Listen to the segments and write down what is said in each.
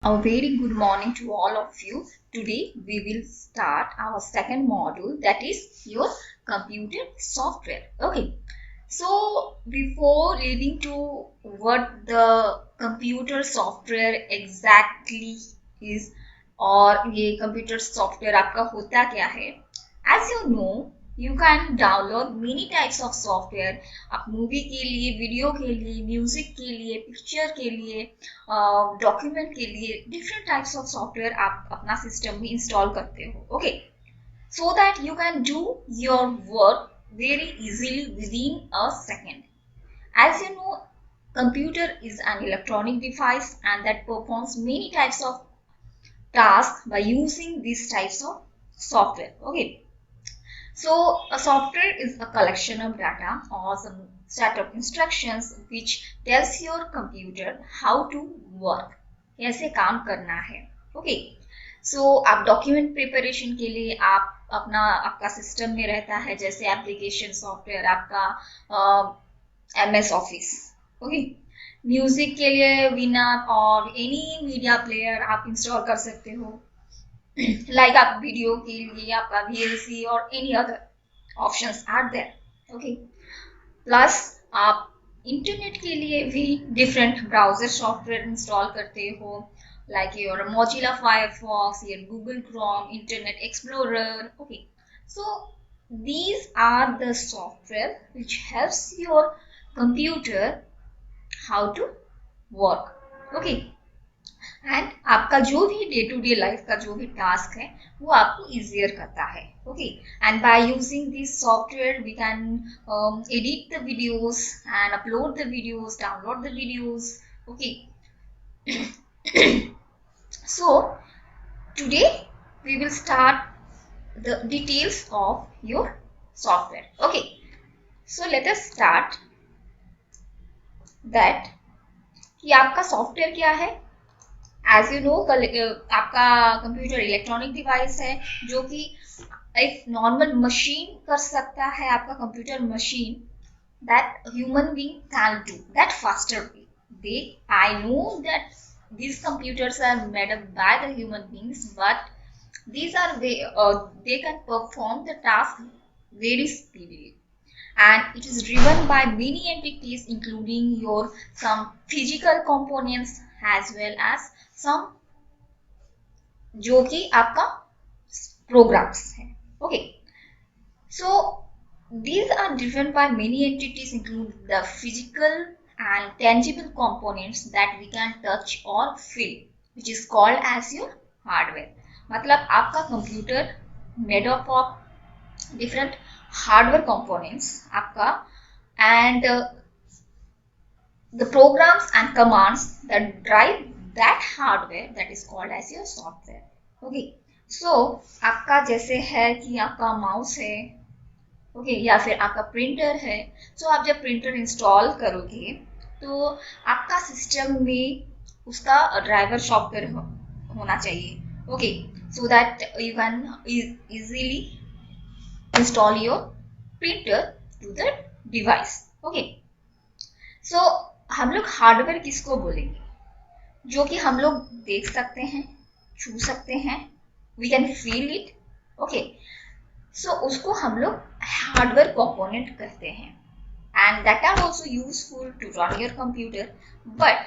A very good morning to all of you. Today we will start our second module, that is your computer software. Okay. So before leading to what the computer software exactly is और ये computer software आपका होता क्या है, as you know you can download many types of software. आप movie के लिए, video के लिए, म्यूजिक के लिए, पिक्चर के लिए, डॉक्यूमेंट के लिए डिफरेंट टाइप्स ऑफ सॉफ्टवेयर आप अपना सिस्टम में इंस्टॉल करते हो. Okay, so that you can do your work very easily within a second. As you know, computer is an electronic device and that performs many types of tasks by using these types of software. Okay, so a software is a collection of data or some set of instructions which tells your computer how to work, कैसे काम करना है. Okay, सो आप document preparation के लिए आपका system में रहता है, जैसे एप्लीकेशन सॉफ्टवेयर आपका MS ऑफिस. ओके, म्यूजिक के लिए विनर और एनी मीडिया प्लेयर आप इंस्टॉल कर सकते हो. लाइक आप वीडियो के लिए आपका VLC और any other options are there. Okay, plus आप इंटरनेट के लिए भी डिफरेंट ब्राउजर सॉफ्टवेयर इंस्टॉल करते हो, like your Mozilla Firefox, your Google Chrome, Internet Explorer. Okay, so these are the software which helps your computer how to work. Okay, and आपका जो भी day to day life का जो भी task है वो आपको इजियर करता है. Okay, and by using this software we can edit the videos and upload the videos, download the videos. Okay, so today we will start the details of your software. Okay, so let us start that कि आपका software क्या है. As you know, आपका computer electronic device है जो कि एक normal machine कर सकता है. आपका computer machine that human being can do that faster way. I know that these computers are made up by the human beings, but these are they can perform the task very speedily, and it is driven by many entities including your some physical components as well as some जो कि आपका programs है. Okay, so these are driven by many entities including the physical and tangible components that we can touch or feel, which is called as your hardware. मतलब आपका computer made up of different hardware components आपका, and the programs and commands that drive that hardware, that is called as your software. Okay, so आपका जैसे है कि आपका mouse है, okay, या फिर आपका प्रिंटर है. सो आप जब प्रिंटर इंस्टॉल करोगे तो आपका सिस्टम में उसका ड्राइवर सॉफ्टवेयर होना चाहिए. Okay, so that you can easily install your printer to the device. Okay, so हम लोग हार्डवेयर किसको बोलेंगे? जो कि हम लोग देख सकते हैं, छू सकते हैं, we can feel it. Okay, so उसको हम लोग हार्डवेयर कंपोनेंट कहते हैं, and that are also useful to run your computer. But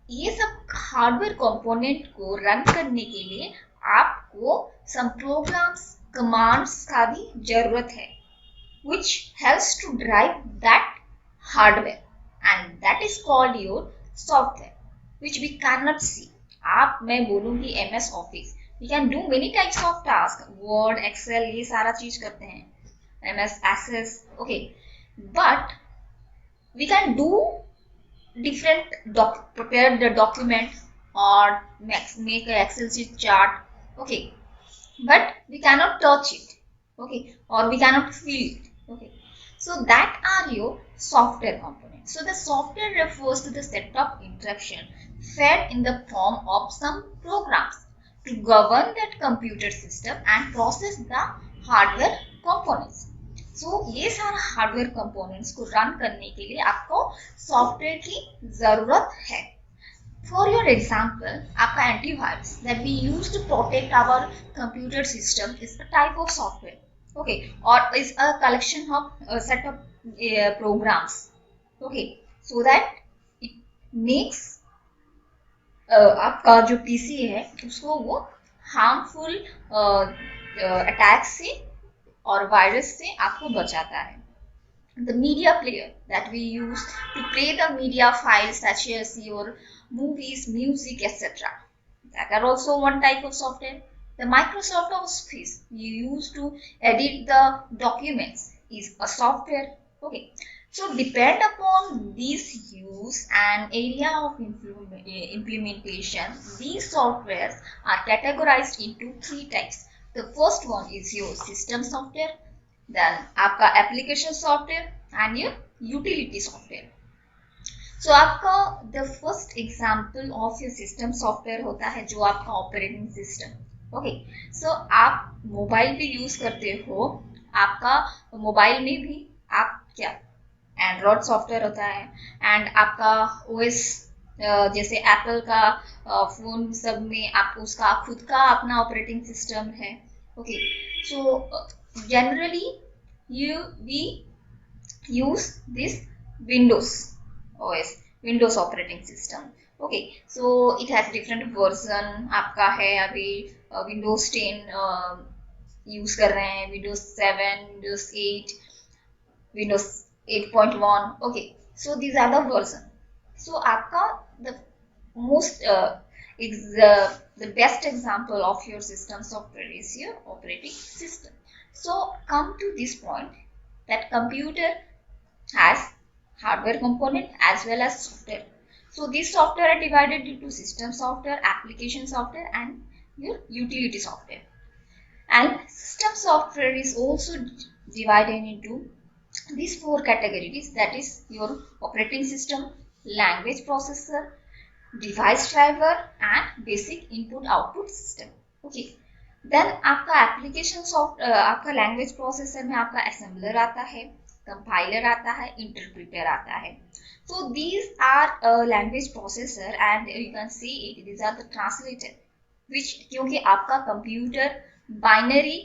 ये सब हार्डवेयर कंपोनेंट को रन करने के लिए आपको some programs, commands का भी जरूरत है, which helps to drive that hardware, and that is called your software, which we cannot see. मैं बोलूँगी MS office, we can do many types of tasks, Word, Excel, ये सारा चीज करते हैं, MS Access. Okay, but we can do different prepare the document or make a Excel sheet chart. Okay, but we cannot touch it. Okay, or we cannot feel it. Okay, so that are your software components. So the software refers to the set of instruction fed in the form of some programs to govern that computer system and process the hardware components. So ये सारा hardware components को run करने के लिए आपको software की जरूरत है. For your example, आपका antivirus that we use to protect our computer system is a type of software, okay, or is a collection of a set of programs, okay, so that it makes आपका जो PC है उसको वो harmful attack से और virus से आपको बचाता है. The media player that we use to play the media files such as your movies, music, etc. That are also one type of software. The Microsoft Office you use to edit the documents is a software. Okay. So depend upon these use and area of implementation, these softwares are categorized into three types. The first one is your system software, then आपका application software and your utility software. So आपका the first example of your system software होता है जो आपका operating system. Okay, सो आप mobile भी use करते हो, आपका मोबाइल में भी आप क्या एंड्रॉयड सॉफ्टवेयर होता है एंड आपका ओएस जैसे एप्पल का फोन सब में आपको उसका खुद का अपना ऑपरेटिंग सिस्टम है. Okay, so generally we use this Windows OS, Windows operating system. Okay, so it has different version. आपका है अभी Windows 10 यूज कर रहे हैं, Windows 7, Windows 8, Windows 8.1. Okay, so these are the version. So आपका the most the best example of your system software is your operating system. So come to this point that computer has hardware component as well as software. So these software are divided into system software, application software and your utility software. And system software is also divided into these four categories, that is your operating system, language processor, device driver and basic input output system. Okay, then आपका application आपका language processor में आपका assembler आता है, compiler आता है, interpreter आता है. So these are language processor and you can see it, these are the translator which, क्योंकि आपका कंप्यूटर बाइनरी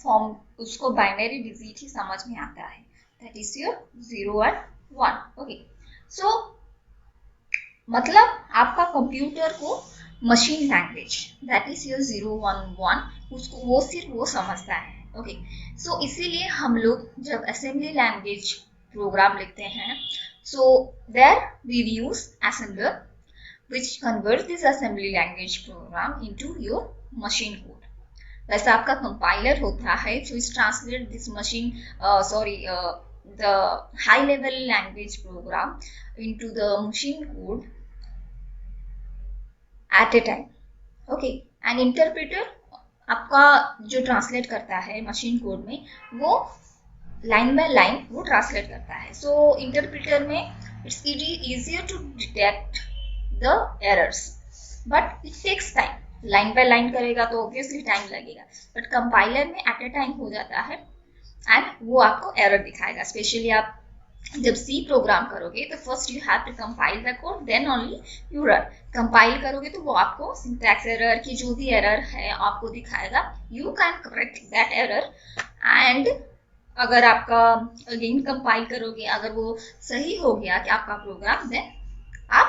फॉर्म, उसको बाइनरी डिजिट ही समझ में आता है, that is your 0 and 1. Okay, so मतलब आपका कंप्यूटर को machine language that is your 011 उसको वो सिर्फ वो समझता है. ओके, सो इसीलिए हम लोग जब असेंबली लैंग्वेज प्रोग्राम लिखते हैं, so there we use assembler which convert this assembly language program into your machine code. वैसा आपका कंपाइलर होता है जो is translate this machine the high level language program into the machine code at a time. Okay, and interpreter आपका जो translate करता है machine code में, वो लाइन बाय लाइन वो ट्रांसलेट करता है. सो इंटरप्रेटर में it's easier to detect the errors, but it takes time. Line by line करेगा तो ऑब्वियसली टाइम लगेगा, बट कंपाइलर में एट अ टाइम हो जाता है एंड वो आपको एरर दिखाएगा. स्पेशली आप जब सी प्रोग्राम करोगे तो first you have to compile the code, then only you run. Compile करोगे तो वो आपको सिंटैक्स एरर की जो भी एरर है आपको दिखाएगा. You can correct that error and अगर आपका अगेन कंपाइल करोगे, अगर वो सही हो गया कि आपका प्रोग्राम, देन आप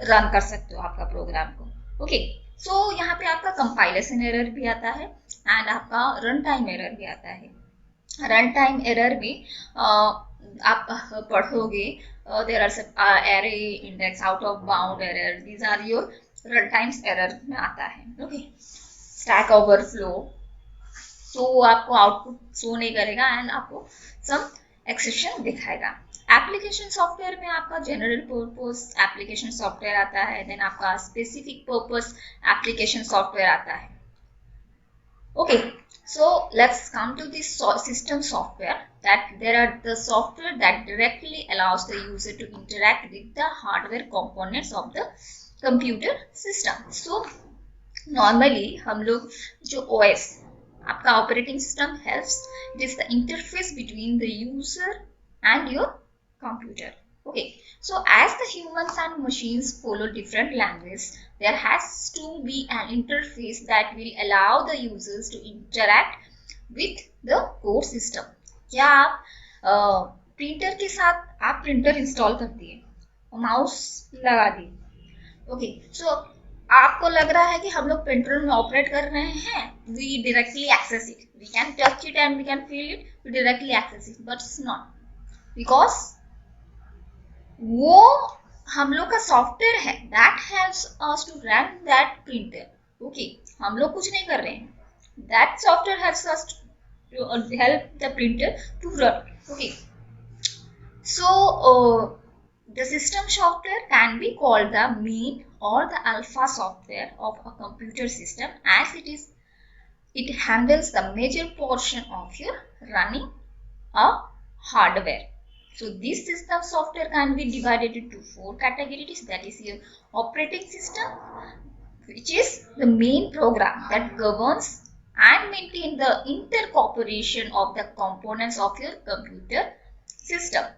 रन कर सकते हो आपका प्रोग्राम को. ओके, सो यहाँ पे आपका कंपाइलेशन एरर भी आता है एंड आपका रन टाइम एरर भी आता है. रन टाइम एरर में आप पढ़ोगे there are array index, out of bound error, these are your run times error में आता है. ओके, स्टैक ओवरफ्लो, तो आपको आउटपुट शो नहीं करेगा एंड आपको सम एक्सेप्शन दिखाएगा. एप्लीकेशन सॉफ्टवेयर में आपका जनरल पर्पस एप्लीकेशन सॉफ्टवेयर आता है, देन आपका स्पेसिफिक पर्पस एप्लीकेशन सॉफ्टवेयर आता है. Okay, so let's come to this system software, that there are the software that directly allows the user to interact with the hardware components of the computer system. So normally हम लोग जो OS आपका operating system helps, it is the interface between the user and your computer. Okay, so as the humans and machines follow different languages, there has to be an interface that will allow the users to interact with the core system. क्या आप printer के साथ आप printer install कर दिए, mouse लगा दिए, okay, so आपको लग रहा है कि हम लोग प्रिंटर में ऑपरेट कर रहे हैं, we directly access it, we can touch it and we can feel it, we directly access it, but it's not, because वो हम लोग का सॉफ्टवेयर है that helps us to run that printer, okay, हम लोग कुछ नहीं कर रहे हैं, that software helps us to help the printer to run, okay, so the system software can be called the main or the alpha software of a computer system, as it handles the major portion of your running a hardware. So this system software can be divided into 4 categories. That is your operating system, which is the main program that governs and maintain the intercooperation of the components of your computer system.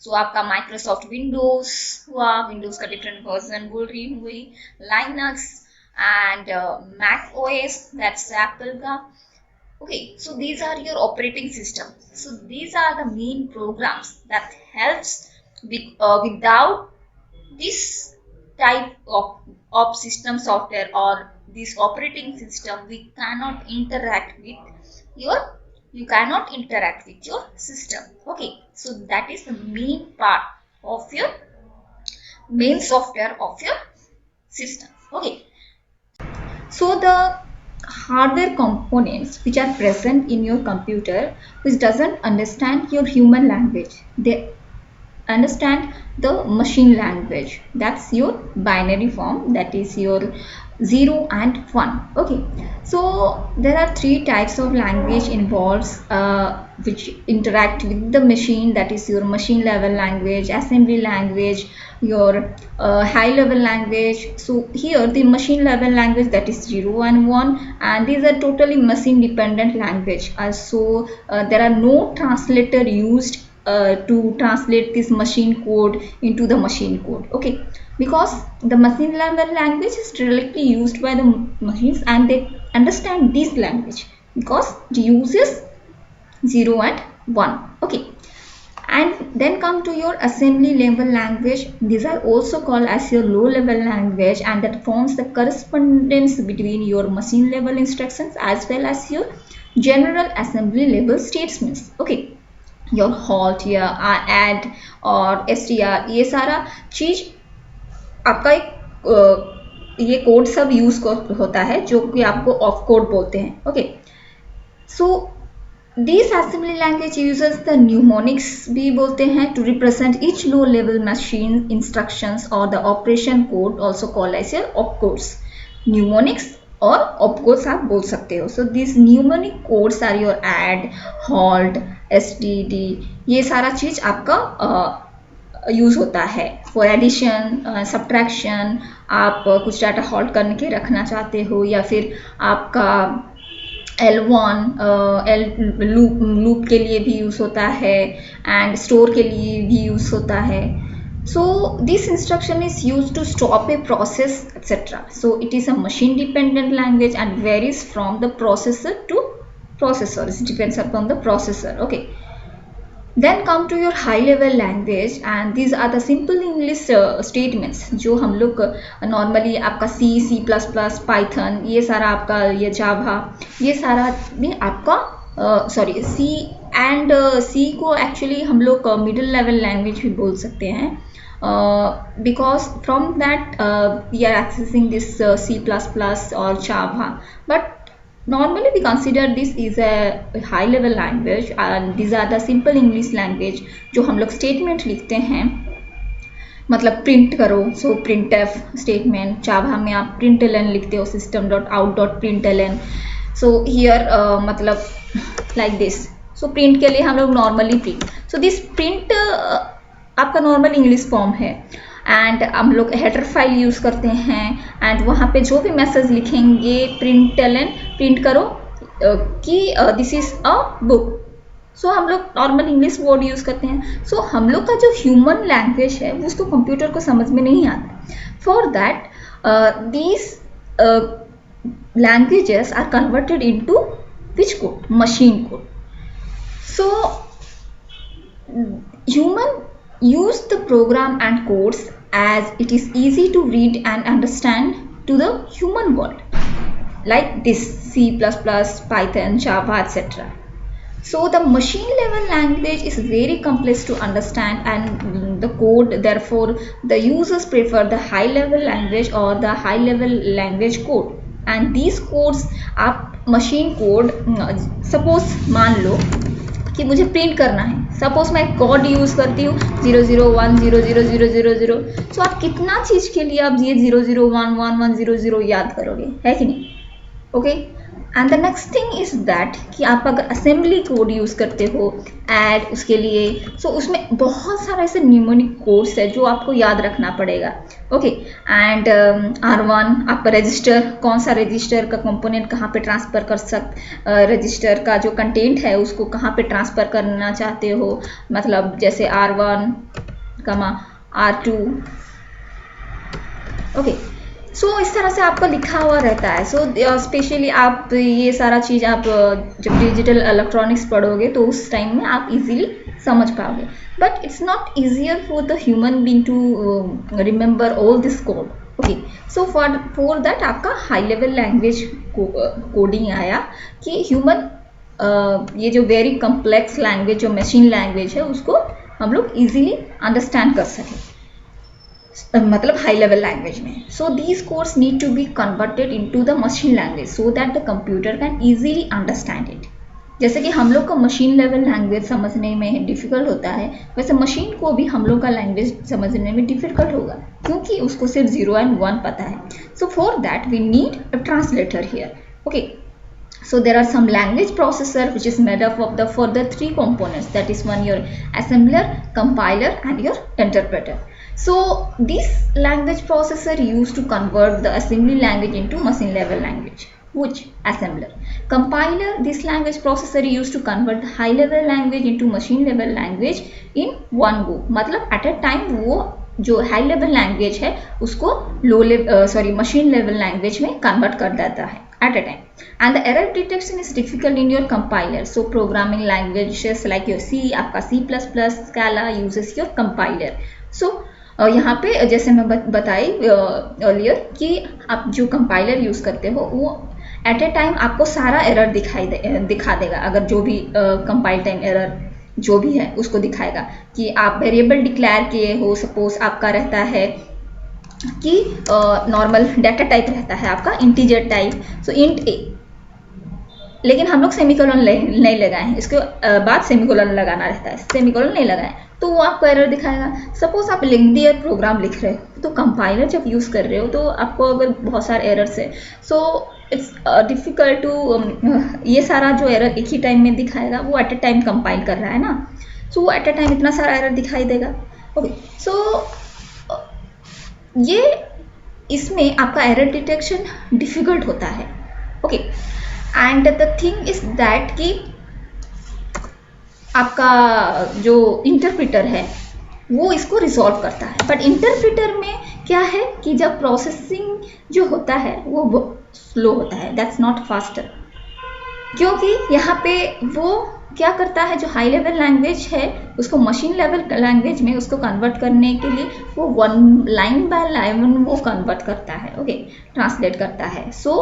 So आपका Microsoft Windows हुआ, Windows का different version बोल रही हूँ, वही Linux and Mac OS, that's Apple का, okay, so these are your operating system, so these are the main programs that helps without this type of system software or this operating system we cannot interact with your, you cannot interact with your system, okay, so that is the main part of your main software of your system, okay. So the hardware components which are present in your computer which doesn't understand your human language, they understand the machine language, that's your binary form, that is your 0 and 1, okay. So there are 3 types of language involves which interact with the machine, that is your machine level language, assembly language, your high level language. So here the machine level language, that is 0 and 1, and these are totally machine dependent language, also there are no translator used to translate this machine code into the machine code, okay, because the machine level language is directly used by the machines and they understand this language because it uses 0 and 1, okay. And then come to your assembly level language, these are also called as your low level language, and that forms the correspondence between your machine level instructions as well as your general assembly level statements, okay. Your halt या add और str, ये सारा चीज आपका एक ये code सब use होता है जो कि आपको ऑफ कोड बोलते हैं, okay. So this assembly language uses the mnemonics भी बोलते हैं to represent each low level machine instructions और the operation code, also called as your op codes. Mnemonics और ऑप कोड्स आप बोल सकते हो. So this mnemonic codes are your add, halt, STD, ये सारा चीज आपका यूज होता है फॉर एडिशन, सब्ट्रैक्शन, आप कुछ डाटा होल्ड करने के रखना चाहते हो, या फिर आपका L1 लूप के लिए भी यूज होता है एंड स्टोर के लिए भी यूज होता है. So this instruction is used to stop a process, etc. So it is a machine dependent language and varies from the processor to processor. It depends upon the processor, okay. Then come to your high level language, and these are the simple English statements जो हम लोग normally आपका C, C++, Python, ये सारा आपका ये Java, ये सारा भी आपका सॉरी C and C को actually हम लोग middle level language भी बोल सकते हैं, because from that we are accessing this C++ or Java, but normally we consider this is a high level language, and these are the simple English language जो हम लोग statement लिखते हैं, मतलब प्रिंट करो, सो printf स्टेटमेंट. जावा में आप println लिखते हो, system.out.println. सो हियर मतलब लाइक दिस. सो प्रिंट के लिए हम लोग normally print, so this print आपका नॉर्मल इंग्लिश फॉर्म है, एंड हम लोग हेडर फाइल यूज़ करते हैं, एंड वहाँ पे जो भी मैसेज लिखेंगे println, प्रिंट करो कि दिस इज अ बुक. सो हम लोग नॉर्मल इंग्लिश वर्ड यूज़ करते हैं. सो हम लोग का जो ह्यूमन लैंग्वेज है उसको कंप्यूटर को समझ में नहीं आता. For that these languages are converted into which code? Machine code. So human use the program and codes as it is easy to read and understand to the human world, like this C++, Python, Java, etc. So the machine level language is very complex to understand and the code, therefore the users prefer the high level language or the high level language code. And these codes आप machine code, suppose मान लो कि मुझे print करना है, suppose मैं code use करती हूँ 001000000. सो आप कितना चीज़ के लिए आप ये 0011100 याद करोगे, है कि नहीं? Okay. And the next thing is that कि आप अगर असेंबली कोड यूज़ करते हो ऐड उसके लिए, सो उसमें बहुत सारा ऐसे न्यूमोनिक कोड्स है जो आपको याद रखना पड़ेगा. ओके. एंड R1 आपका रजिस्टर, कौन सा रजिस्टर का कंपोनेंट कहाँ पे ट्रांसफ़र कर रजिस्टर का जो कंटेंट है उसको कहाँ पे ट्रांसफ़र करना चाहते हो, मतलब जैसे R1, R2. ओके. सो इस तरह से आपका लिखा हुआ रहता है. सो स्पेशली आप ये सारा चीज़ आप जब डिजिटल इलेक्ट्रॉनिक्स पढ़ोगे तो उस टाइम में आप इजीली समझ पाओगे. But it's not easier for the human being to remember all this code. Okay. So for that आपका हाई लेवल लैंग्वेज कोडिंग आया कि ह्यूमन ये जो वेरी कम्प्लेक्स लैंग्वेज जो मशीन लैंग्वेज है उसको हम लोग ईजिली अंडरस्टैंड कर सकें, मतलब हाई लेवल लैंग्वेज में. So these codes need to be converted into the machine language so that the computer can easily understand it. जैसे कि हम लोग का मशीन लेवल लैंग्वेज समझने में डिफ़िकल्ट होता है, वैसे मशीन को भी हम लोग का लैंग्वेज समझने में डिफ़िकल्ट होगा क्योंकि उसको सिर्फ 0 and 1 पता है. So for that we need a translator here. Okay. So there are some language processor which is made up of the further 3 components, that is one your assembler, compiler and your interpreter. So this language processor used to convert the assembly language into machine level language. Which? Assembler. Compiler, this language processor used to convert the high level language into machine level language in one go. मतलब at a time वो जो high level language है उसको machine level language में convert कर देता है at a time. And the error detection is difficult in your compiler. So programming languages like your C, आपका C++, Scala uses your compiler. So यहाँ पे जैसे मैं बताई earlier कि आप जो compiler यूज़ करते हो वो at a time आपको सारा error दिखा देगा. अगर जो भी compile time error जो भी है उसको दिखाएगा कि आप वेरिएबल डिक्लेयर किए हो, सपोज आपका रहता है कि नॉर्मल डाटा टाइप रहता है आपका इंटीजर टाइप, सो इंट ए, लेकिन हम लोग सेमीकोलन नहीं लगाए हैं, इसके बाद सेमीकोलन लगाना रहता है, सेमीकोलन नहीं लगाए तो वो आपको एरर दिखाएगा. सपोज आप लेंथी प्रोग्राम लिख रहे हो तो कंपाइलर जब यूज़ कर रहे हो तो आपको अगर बहुत सारे एरर्स है, सो इट्स डिफ़िकल्ट टू ये सारा जो एरर एक ही टाइम में दिखाएगा वो एट अ टाइम कंपाइल कर रहा है ना, सो वो एट अ टाइम इतना सारा एरर दिखाई देगा. ओके. सो ये इसमें आपका एरर डिटेक्शन डिफ़िकल्ट होता है. Okay. And the thing is that कि आपका जो इंटरप्रेटर है वो इसको रिजॉल्व करता है. बट इंटरप्रेटर में क्या है कि जब प्रोसेसिंग जो होता है वो स्लो होता है, दैट्स नॉट फास्टर, क्योंकि यहाँ पे वो क्या करता है जो हाई लेवल लैंग्वेज है उसको मशीन लेवल लैंग्वेज में उसको कन्वर्ट करने के लिए वो वन लाइन बाय लाइन वो कन्वर्ट करता है. ओके. ट्रांसलेट करता है. So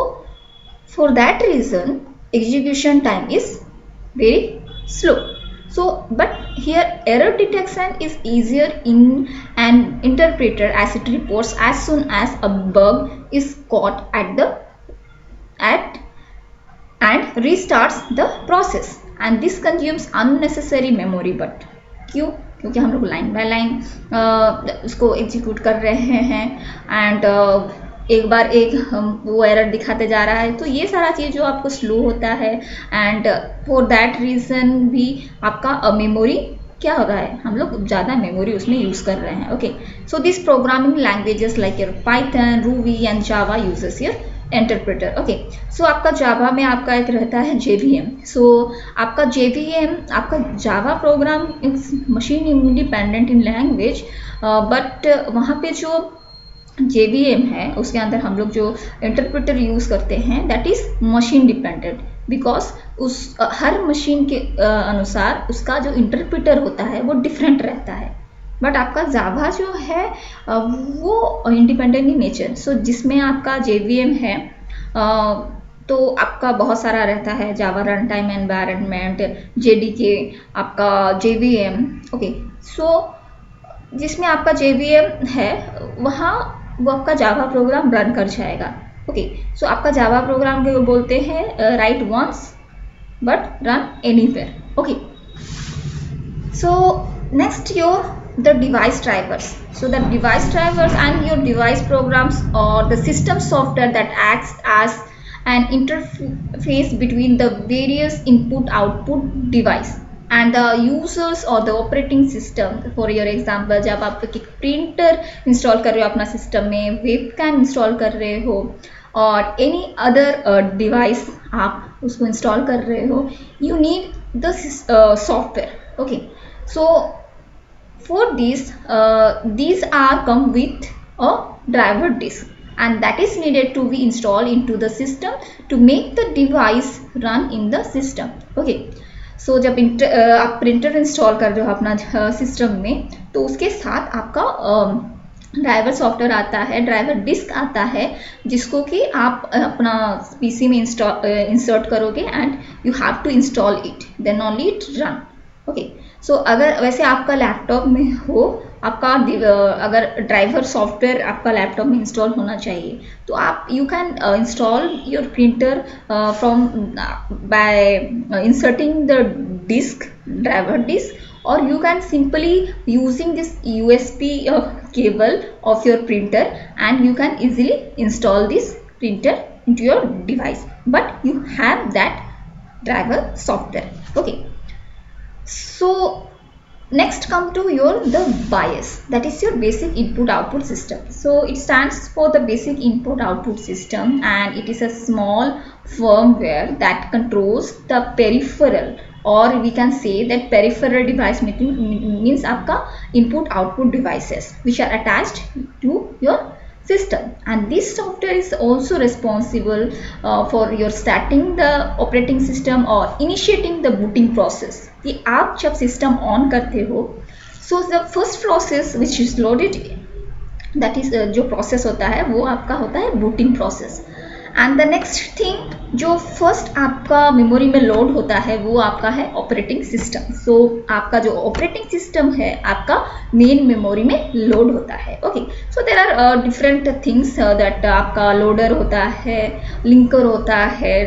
for that reason execution time is very slow. So, but here error detection is easier in an interpreter as it reports as soon as a bug is caught and restarts the process, and this consumes unnecessary memory. But क्यों? क्योंकि हम लोग line by line उसको execute कर रहे हैं and एक बार एक वो एरर दिखाते जा रहा है, तो ये सारा चीज़ जो आपको स्लो होता है एंड फॉर दैट रीज़न भी आपका मेमोरी क्या हो रहा है, हम लोग ज़्यादा मेमोरी उसमें यूज़ कर रहे हैं. Okay. So this programming languages like your Python, Ruby and Java uses your interpreter. Okay, so आपका जावा में आपका एक रहता है JVM। सो आपका JVM, आपका Java program it's machine independent in language, but वहाँ पे जो JVM है उसके अंदर हम लोग जो इंटरप्रेटर यूज़ करते हैं that is machine dependent, because उस हर मशीन के अनुसार उसका जो इंटरप्रेटर होता है वो डिफरेंट रहता है। बट आपका जावा जो है वो इंडिपेंडेंट इन नेचर। सो जिसमें आपका JVM है तो आपका बहुत सारा रहता है, जावा रन टाइम एनवायरनमेंट, JDK, आपका JVM। ओके, सो जिसमें आपका JVM है वहाँ वो आपका जावा प्रोग्राम रन कर जाएगा। ओके, सो आपका जावा प्रोग्राम को बोलते हैं write once but run anywhere. Okay, so next your the device drivers. So the device drivers and your device programs or the system software that acts as an interface between the various input output device and the users or the operating system. For your example, जब आप एक printer install कर रहे हो अपना system में, webcam install कर रहे हो और एनी अदर डिवाइस आप उसको इंस्टॉल कर रहे हो, you need the software. Okay, so for these are come with a driver disk and that is needed to be installed into the system to make the device run in the system. Okay, so जब आप printer install कर रहे हो अपना system में तो उसके साथ आपका ड्राइवर सॉफ्टवेयर आता है, ड्राइवर डिस्क आता है, जिसको कि आप अपना PC में इंसर्ट करोगे and you have to install it, then only it run. Okay, so अगर वैसे आपका लैपटॉप में हो, आपका अगर ड्राइवर सॉफ्टवेयर आपका लैपटॉप में इंस्टॉल होना चाहिए तो आप you can install your printer from by inserting the disk, driver disk, or you can simply using this USB cable of your printer and you can easily install this printer into your device, but you have that driver software. Okay, so next come to your the BIOS, that is your basic input output system. So it stands for the basic input output system and it is a small firmware that controls the peripheral, or we can say that peripheral device means आपका input output devices which are attached to your system, and this software is also responsible for your starting the operating system or initiating the booting process. कि आप जब system on करते हो, so the first process which is loaded, that is जो process होता है वो आपका होता है booting process, and the next thing जो फर्स्ट आपका मेमोरी में लोड होता है वो आपका है ऑपरेटिंग सिस्टम। सो आपका जो ऑपरेटिंग सिस्टम है आपका मेन मेमोरी में लोड होता है। Okay, so there are different things that आपका लोडर होता है, लिंकर होता है।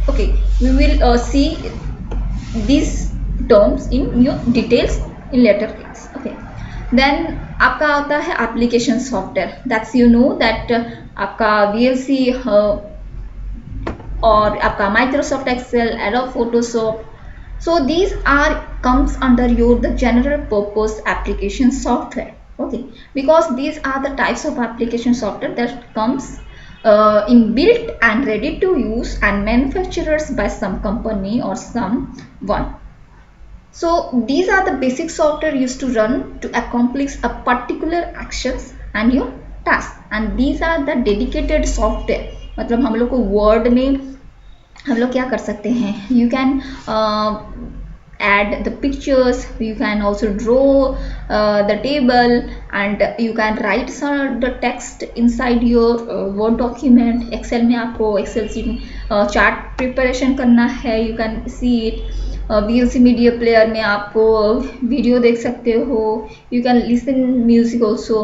Okay, we will see this terms in your details in later class. Okay, then आपका आता है application software, that's you know that आपका VLC और आपका Microsoft Excel, Adobe Photoshop, so these are comes under your the general purpose application software. Okay, because these are the types of application software that comes in built and ready to use and manufacturers by some company or someone. So these are the basic software used to run to accomplish a particular actions and your task, and these are the dedicated software. मतलब हम लोग को word में हम लोग क्या कर सकते हैं, you can add the pictures, you can also draw the table and you can write some the text inside your word document. Excel में आपको excel sheet chart preparation करना है, you can see it. VLC media player में आपको video देख सकते हो, you can listen music also,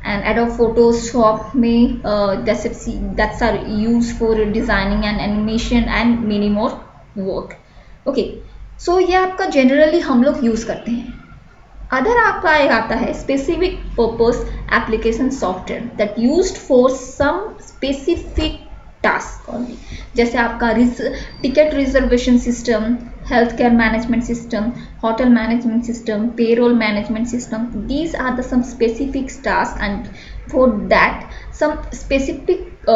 and Adobe Photoshop में that's are use for designing and animation and many more work. Okay, so ये आपका जनरली हम लोग यूज़ करते हैं। अदर आपका एक आता है specific purpose application software that used for some specific task only, जैसे आपका ticket reservation system, health care management system, hotel management system, payroll management system. These are the some specific tasks, and for that some specific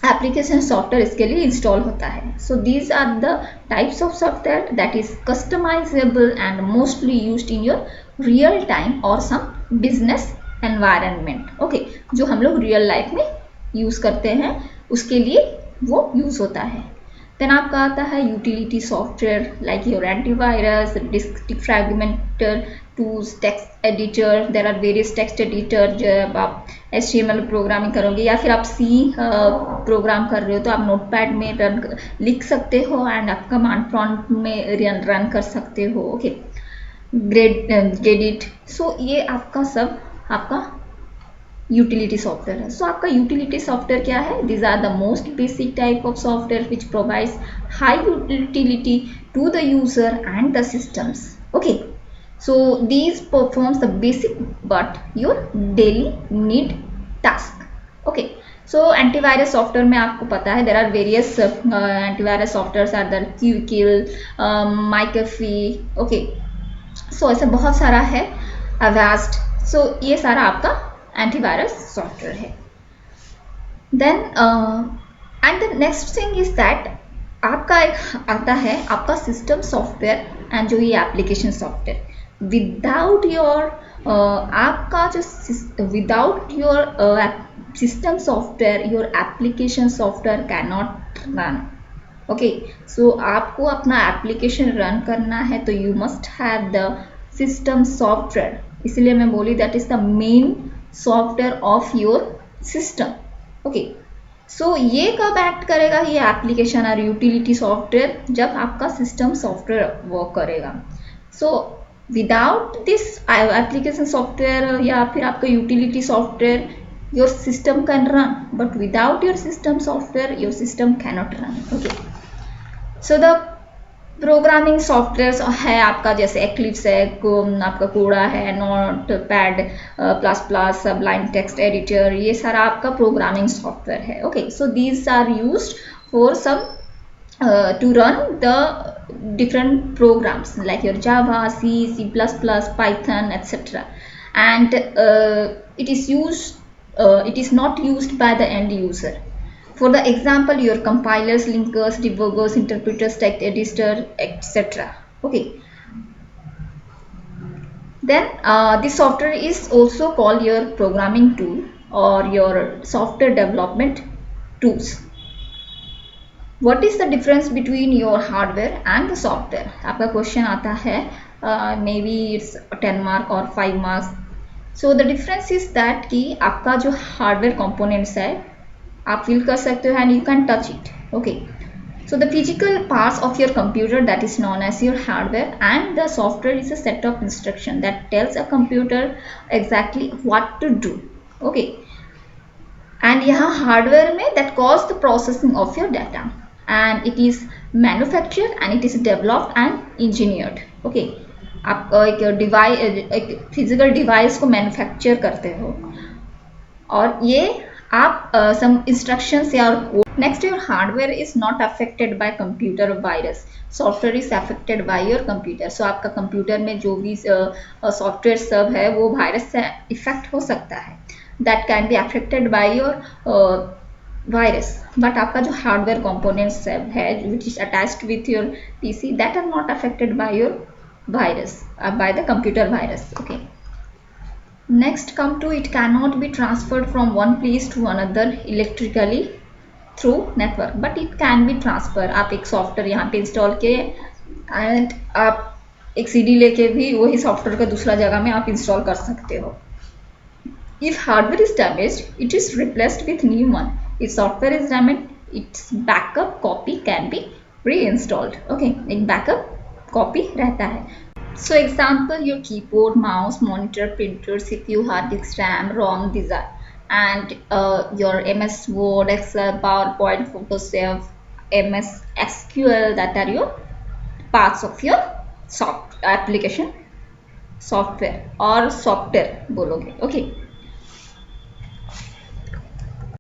application software इसके लिए install होता है. So these are the types of software that is customisable and mostly used in your real time और some business environment. Okay, जो हम लोग real life में use करते हैं उसके लिए वो यूज़ होता है. देन आपका आता है utility software like your antivirus, disk defragmenter tools, text editor. There are various text editor. जब आप HTML प्रोग्रामिंग करोगे या फिर आप C प्रोग्राम कर रहे हो तो आप नोटपैड में लिख सकते हो एंड आप कमांड प्रॉम्प्ट में रन कर सकते हो. ओके, ग्रेडिट. सो ये आपका सब आपका यूटिलिटी सॉफ्टवेयर है. सो आपका यूटिलिटी सॉफ्टवेयर क्या है? These are the most basic type of software which provides high utility to the user and the systems. Okay, so these performs the basic but your daily need task. Okay, so antivirus software में आपको पता है there are various antivirus softwares are the QKill, McAfee. Okay, so ऐसे बहुत सारा है. Avast. so ये सारा आपका antivirus software है. then and the next thing is that आपका एक आता है आपका सिस्टम सॉफ्टवेयर एंड जो ये एप्लीकेशन सॉफ्टवेयर. विदाउट योर आपका जो without your system software your application software can not run. Okay, so आपको अपना एप्लीकेशन रन करना है तो you must have the system software. इसलिए मैं बोली that is the main software of your system. Okay, so ये कब एक्ट करेगा ये एप्लीकेशन और यूटिलिटी सॉफ्टवेयर? जब आपका सिस्टम सॉफ्टवेयर वर्क करेगा. So without this application software या फिर आपका utility software your system can run, but without your system software your system cannot run. Okay, so the programming software है आपका जैसे एक्लिप्स है, आपका कोडा है, Notepad plus plus, Sublime text editor. ये सारा आपका प्रोग्रामिंग सॉफ्टवेयर है. Okay, so these are used for some to run the different programs like your Java, C, C++, Python, etc. and it is not used by the end user. For the example, your compilers, linkers, debuggers, interpreters, text editor, etc. Okay, then this software is also called your programming tool or your software development tools. What is the difference between your hardware and the software? आपका question आता है, maybe it's 10 mark or 5 marks. So the difference is that कि आपका जो hardware components है आप feel कर सकते हो and you can touch it. Okay, so the physical parts of your computer that is known as your hardware, and the software is a set of instruction that tells a computer exactly what to do. Okay, and यहाँ hardware में that cause the processing of your data. And it is manufactured and it is developed and engineered. Okay, आप एक device एक physical device को manufacture करते हो और ये आप सम इंस्ट्रक्शंस या code. Next, your hardware is not affected by computer virus. Software is affected by your computer. So आपका कंप्यूटर में जो भी सॉफ्टवेयर सब है वो वायरस से इफेक्ट हो सकता है. That can be affected by your virus, but आपका जो hardware components है which is attached with your PC that are not affected by your virus, by the computer virus. Okay, next come to it cannot be transferred from one place to another electrically through network, but it can be transferred. आप एक software यहाँ पे install किए and आप एक CD लेके भी वही सॉफ्टवेयर का दूसरा जगह में आप इंस्टॉल कर सकते हो. If hardware is damaged, it is replaced with new one. If software is damaged, its backup copy can be reinstalled. Okay, एक backup copy रहता है. So example, your keyboard, mouse, monitor, printer, CPU, hard disk, RAM, ROM, these are, and your MS Word, Excel, PowerPoint, Photoshop, MS SQL, that are your parts of your application software or software बोलोगे. Okay.